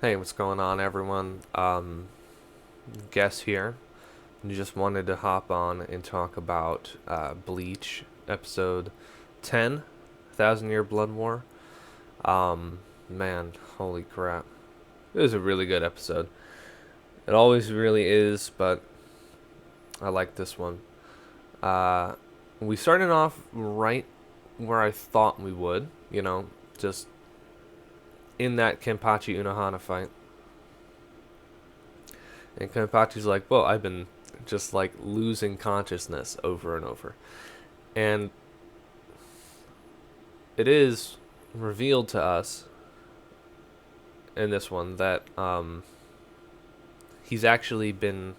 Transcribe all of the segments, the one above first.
Hey, what's going on, everyone? Guess here. Just wanted to hop on and talk about Bleach, episode 10, Thousand Year Blood War. Man, holy crap. It was a really good episode. It always really is, but I like this one. Uh, we started off right where I thought we would, just in that Kenpachi Unohana fight. And Kenpachi's like, well, I've been just like losing consciousness over and over. And it is revealed to us in this one that he's actually been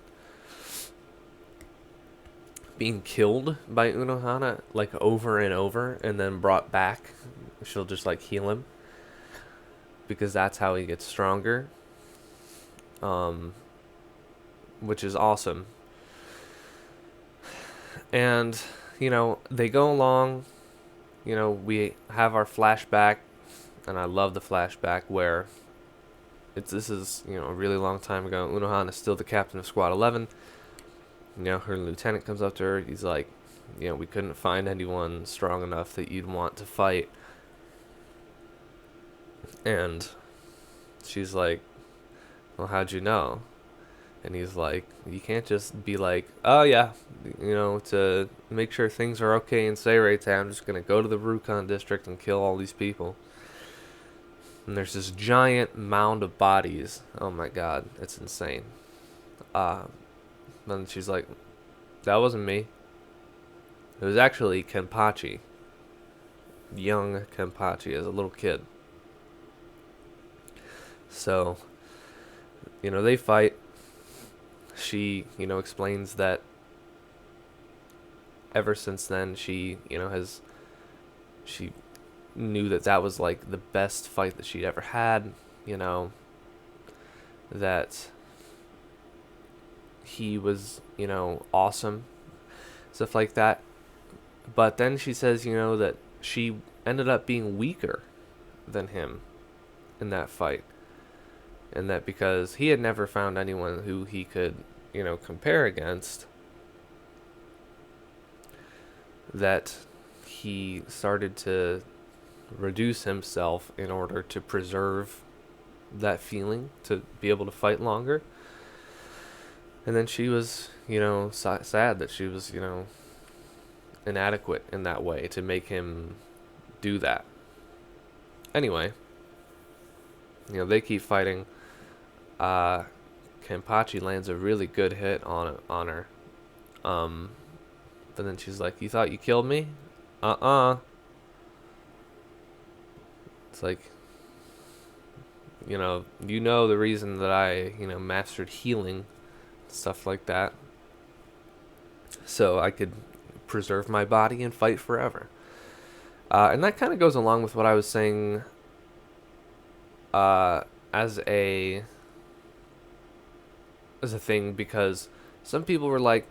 being killed by Unohana like over and over and then brought back. She'll just like heal him because that's how he gets stronger. Um, which is awesome. And they go along. We have our flashback, and I love the flashback where this is a really long time ago. Unohan is still the captain of Squad 11. Her lieutenant comes up to her. He's like, we couldn't find anyone strong enough that you'd want to fight. And she's like, well, how'd you know? And he's like, you can't just be like, oh yeah, to make sure things are okay in Seirei, I'm just gonna go to the Rukon district and kill all these people. And there's this giant mound of bodies. Oh my god, it's insane. Uh, then she's like, that wasn't me. It was actually Kenpachi. Young Kenpachi as a little kid. So, they fight. She, explains that ever since then she, she knew that that was like the best fight that she'd ever had, that he was, awesome, stuff like that. But then she says, that she ended up being weaker than him in that fight. And that because he had never found anyone who he could, compare against, that he started to reduce himself in order to preserve that feeling, to be able to fight longer. And then she was, sad that she was, inadequate in that way to make him do that. Anyway, they keep fighting. Kenpachi lands a really good hit on her. But then she's like, "You thought you killed me? It's like, the reason that I, mastered healing, stuff like that, so I could preserve my body and fight forever." And that kind of goes along with what I was saying as a thing, because some people were like,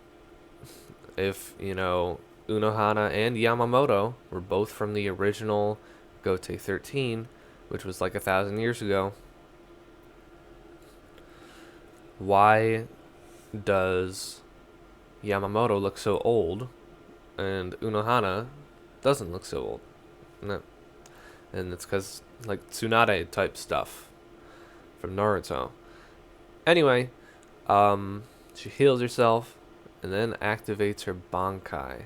if Unohana and Yamamoto were both from the original Gote 13, which was like 1,000 years ago, why does Yamamoto look so old and Unohana doesn't look so old? And it's because like Tsunade type stuff from Naruto. Anyway, she heals herself and then activates her Bankai.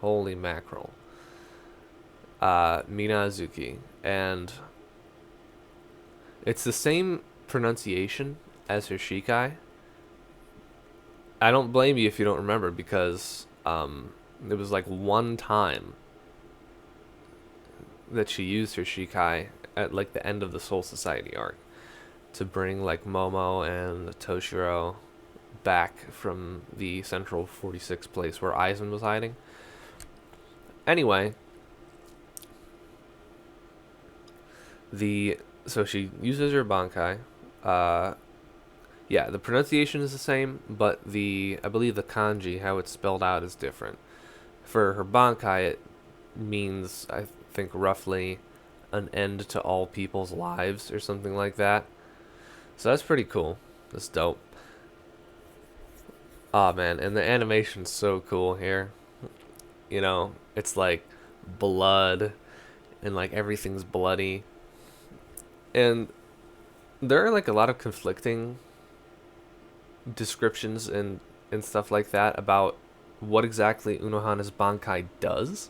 Holy mackerel. Minazuki. And it's the same pronunciation as her Shikai. I don't blame you if you don't remember, because it was like one time that she used her Shikai at like the end of the Soul Society arc to bring like Momo and Toshiro back from the Central 46 place where Aizen was hiding. Anyway, so she uses her Bankai. Yeah, the pronunciation is the same, but I believe the kanji, how it's spelled out, is different. For her Bankai, it means, I think, roughly an end to all people's lives or something like that. So that's pretty cool. That's dope. Ah, man, and the animation's so cool here. It's like blood and like everything's bloody. And there are like a lot of conflicting descriptions and stuff like that about what exactly Unohana's Bankai does.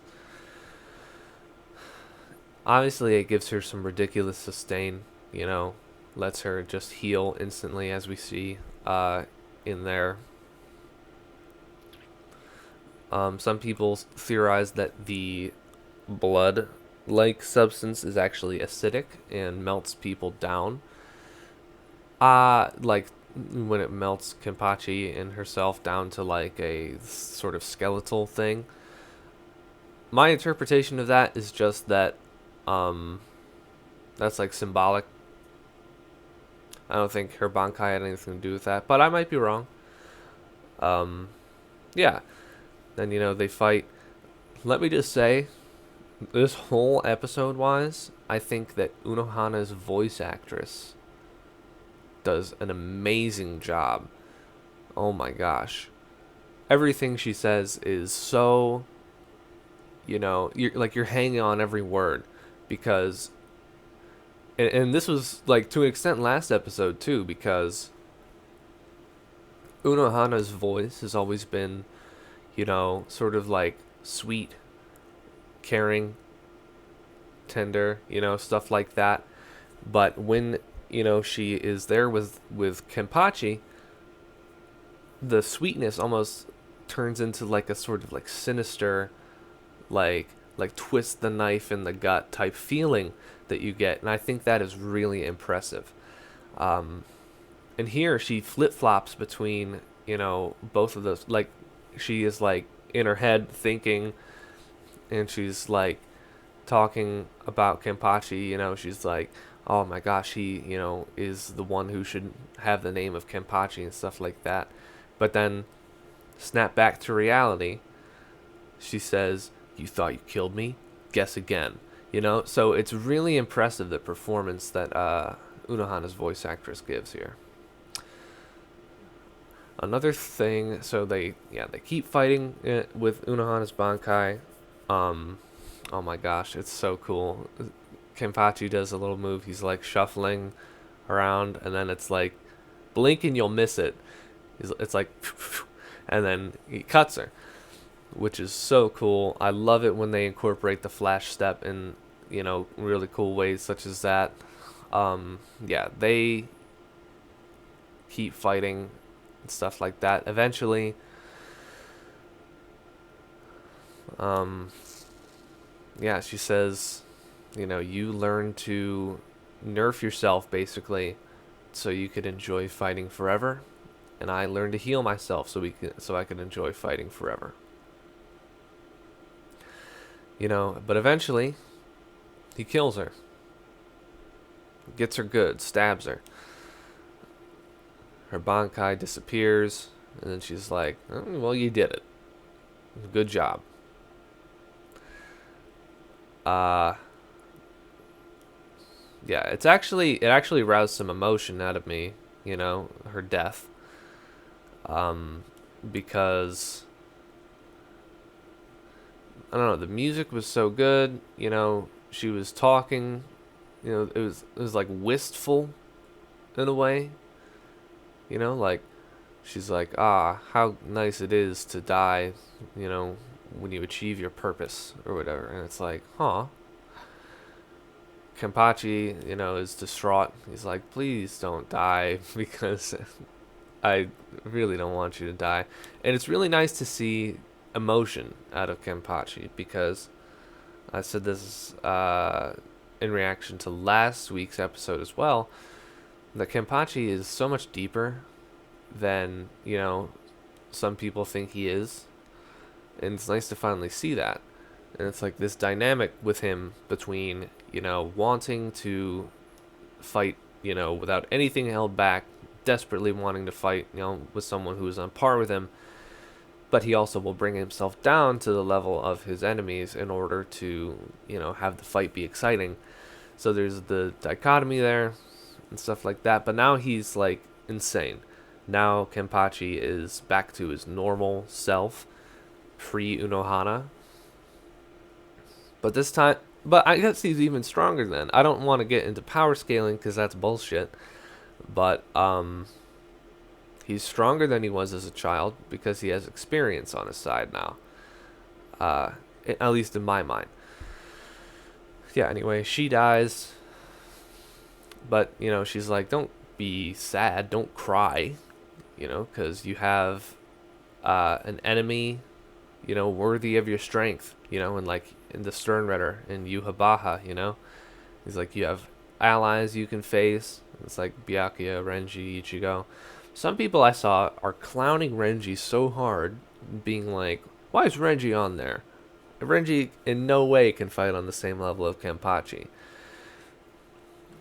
Obviously, it gives her some ridiculous sustain, you know, lets her just heal instantly, as we see in there. Some people theorize that the blood like substance is actually acidic and melts people down. Like when it melts Kenpachi and herself down to like a sort of skeletal thing. My interpretation of that is just that um, that's like symbolic. I don't think her Bankai had anything to do with that, but I might be wrong. Um, yeah. Then, they fight. Let me just say, this whole episode wise, I think that Unohana's voice actress does an amazing job. Oh my gosh. Everything she says is so, you're hanging on every word because and this was like to an extent last episode too, because Unohana's voice has always been, sort of like sweet, caring, tender, stuff like that. But when, she is there with Kenpachi, the sweetness almost turns into like a sort of like sinister, like twist the knife in the gut type feeling that you get, and I think that is really impressive. Um, and here she flip flops between both of those. Like she is like in her head thinking, and she's like talking about Kenpachi. She's like, oh my gosh, he is the one who should have the name of Kenpachi and stuff like that. But then snap back to reality. She says, "You thought you killed me? Guess again." So it's really impressive the performance that Unohana's voice actress gives here. Another thing, so they keep fighting with Unohana's Bankai. Oh my gosh, it's so cool. Kenpachi does a little move. He's like shuffling around, and then it's like blink and you'll miss it. It's like, and then he cuts her, which is so cool. I love it when they incorporate the flash step in really cool ways such as that. Yeah, they keep fighting and stuff like that. Eventually, yeah, she says, you learn to nerf yourself basically, so you could enjoy fighting forever, and I learned to heal myself so I could enjoy fighting forever. But eventually, he kills her, gets her good, stabs her. Her Bankai disappears, and then she's like, "Oh, well, you did it. Good job." Uh, yeah, it actually roused some emotion out of me, her death. Because I don't know, the music was so good, she was talking, it was like wistful in a way, like she's like, how nice it is to die, when you achieve your purpose or whatever. And it's like, huh. Kenpachi, is distraught. He's like, please don't die because I really don't want you to die. And it's really nice to see emotion out of Kenpachi, because I said this in reaction to last week's episode as well, that Kenpachi is so much deeper than, some people think he is. And it's nice to finally see that. And it's like this dynamic with him between, wanting to fight, without anything held back, desperately wanting to fight, with someone who is on par with him, but he also will bring himself down to the level of his enemies in order to, have the fight be exciting. So there's the dichotomy there. and stuff like that. But now he's like insane. Now Kenpachi is back to his normal self, pre Unohana. But this time, but I guess he's even stronger then. I don't want to get into power scaling because that's bullshit. But he's stronger than he was as a child because he has experience on his side now. At least in my mind. Yeah, anyway, she dies. But, she's like, don't be sad. Don't cry. Because you have an enemy, worthy of your strength. And like in the Sternritter, in Yuhabaha, He's like, you have allies you can face. It's like Byakuya, Renji, Ichigo. Some people I saw are clowning Renji so hard, being like, why is Renji on there? Renji in no way can fight on the same level of Kenpachi.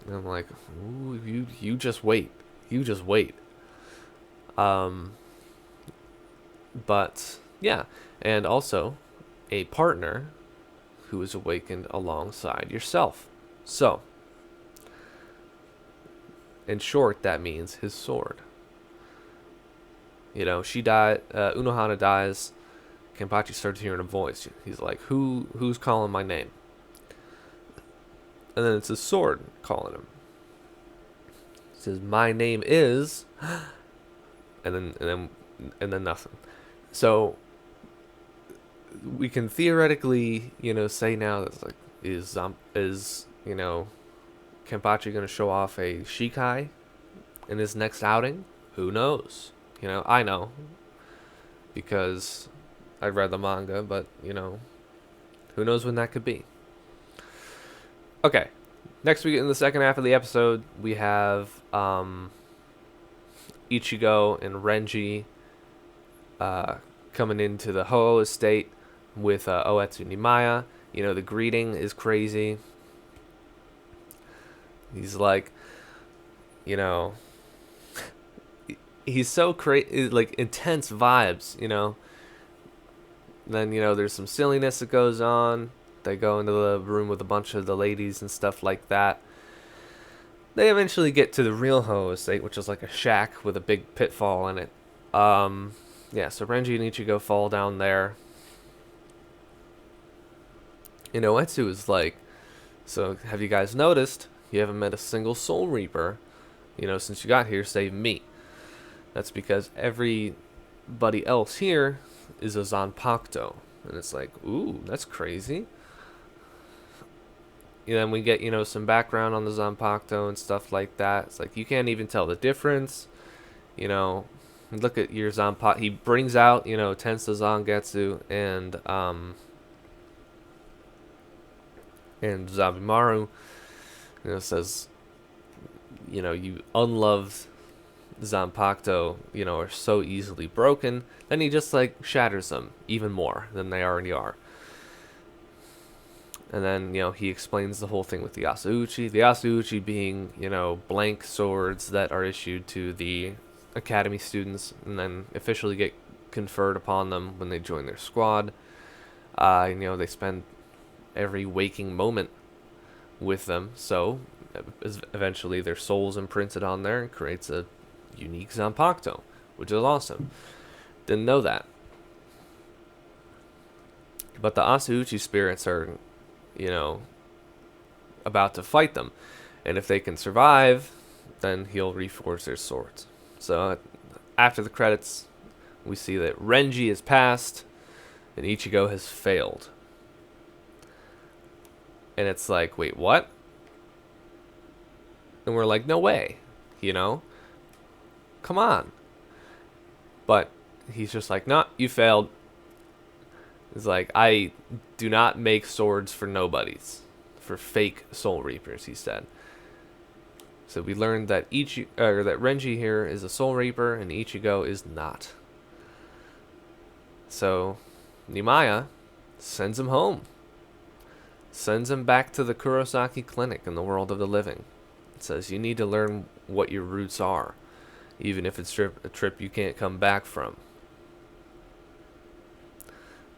And I'm like, ooh, you just wait. You just wait. But, yeah. And also, a partner who is awakened alongside yourself. So, in short, that means his sword. She died. Unohana dies. Kenpachi starts hearing a voice. He's like, who's calling my name? And then it's his sword calling him. It says, my name is, and then nothing. So we can theoretically, say now that it's like, is Kenpachi gonna show off a Shikai in his next outing? Who knows? I know because I read the manga, but who knows when that could be. Okay, next week in the second half of the episode, we have Ichigo and Renji coming into the Ho estate with Oetsu Nimaya. The greeting is crazy. He's like, he's so crazy, like intense vibes, Then, there's some silliness that goes on. They go into the room with a bunch of the ladies and stuff like that. They eventually get to the real Ho estate, which is like a shack with a big pitfall in it. Yeah, so Renji and Ichigo fall down there. Etsu is like, so have you guys noticed you haven't met a single Soul Reaper, since you got here, save me? That's because everybody else here is a Zanpakuto. And it's like, ooh, that's crazy. Then we get, some background on the Zanpakuto and stuff like that. It's like, you can't even tell the difference. Look at your Zanpakuto. He brings out, Tensa Zangetsu and Zabimaru. Says, you unloved Zanpakuto, are so easily broken. Then he just like shatters them even more than they already are. And then, he explains the whole thing with the Asauchi. The Asauchi being, blank swords that are issued to the academy students and then officially get conferred upon them when they join their squad. They spend every waking moment with them. So, eventually their soul's imprinted on there and creates a unique Zanpakuto, which is awesome. Didn't know that. But the Asauchi spirits are, about to fight them. And if they can survive, then he'll reforge their swords. So after the credits, we see that Renji has passed and Ichigo has failed. And it's like, wait, what? And we're like, no way, Come on. But he's just like, nah, you failed. It's like, I do not make swords for nobodies. For fake Soul Reapers, he said. So we learned that that Renji here is a Soul Reaper and Ichigo is not. So Nimaya sends him home. Sends him back to the Kurosaki Clinic in the world of the living. It says, you need to learn what your roots are, even if it's a trip you can't come back from.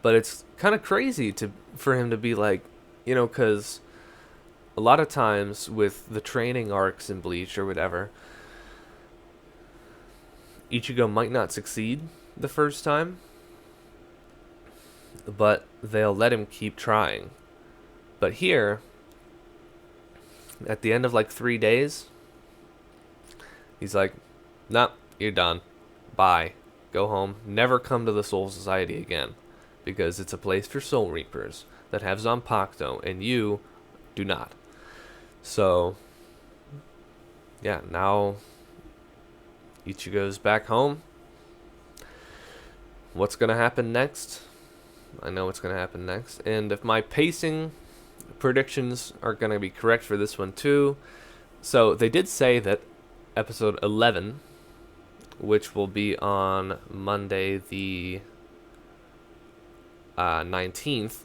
But it's kind of crazy for him to be like, because a lot of times with the training arcs in Bleach or whatever, Ichigo might not succeed the first time, but they'll let him keep trying. But here, at the end of like 3 days, he's like, "Nah, you're done. Bye. Go home. Never come to the Soul Society again, because it's a place for Soul Reapers that have Zanpakuto, and you do not." So, yeah, now Ichigo's back home. What's going to happen next? I know what's going to happen next. And if my pacing predictions are going to be correct for this one too. So they did say that episode 11, which will be on Monday the 19th,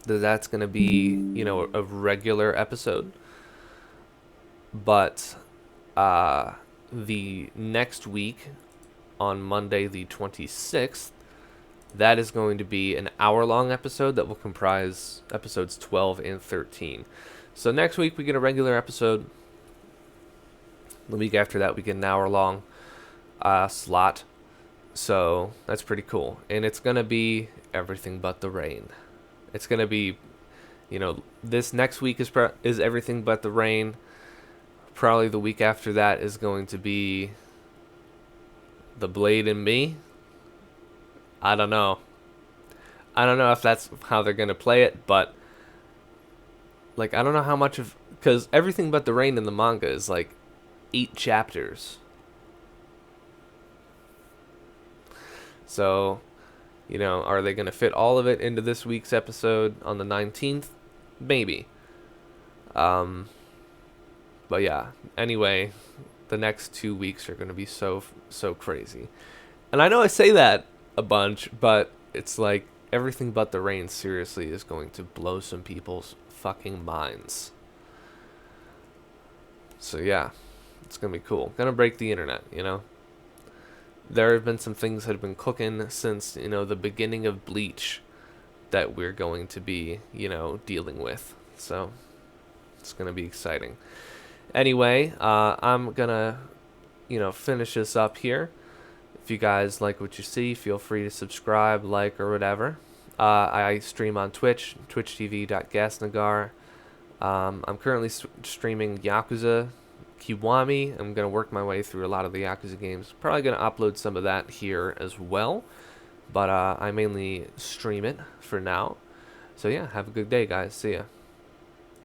that's going to be, a regular episode. But the next week, on Monday the 26th, that is going to be an hour-long episode that will comprise episodes 12 and 13. So next week we get a regular episode. The week after that we get an hour-long slot. So that's pretty cool. And it's going to be everything but the rain. It's going to be, this next week is everything but the rain. Probably the week after that is going to be The Blade and Me. I don't know. I don't know if that's how they're going to play it, but I don't know how much of, because everything but the rain in the manga is 8 chapters. So, are they going to fit all of it into this week's episode on the 19th? Maybe. But yeah, anyway, the next 2 weeks are going to be so crazy. And I know I say that a bunch, but it's everything but the rain seriously is going to blow some people's fucking minds. So yeah, it's going to be cool. Gonna break the internet, There have been some things that have been cooking since, the beginning of Bleach that we're going to be, dealing with. So it's going to be exciting. Anyway, I'm going to, finish this up here. If you guys like what you see, feel free to subscribe, like, or whatever. I stream on Twitch, twitch.tv/gasnagar. I'm currently streaming Yakuza Kiwami. I'm going to work my way through a lot of the Yakuza games. Probably going to upload some of that here as well. But I mainly stream it for now. So yeah, have a good day, guys. See ya.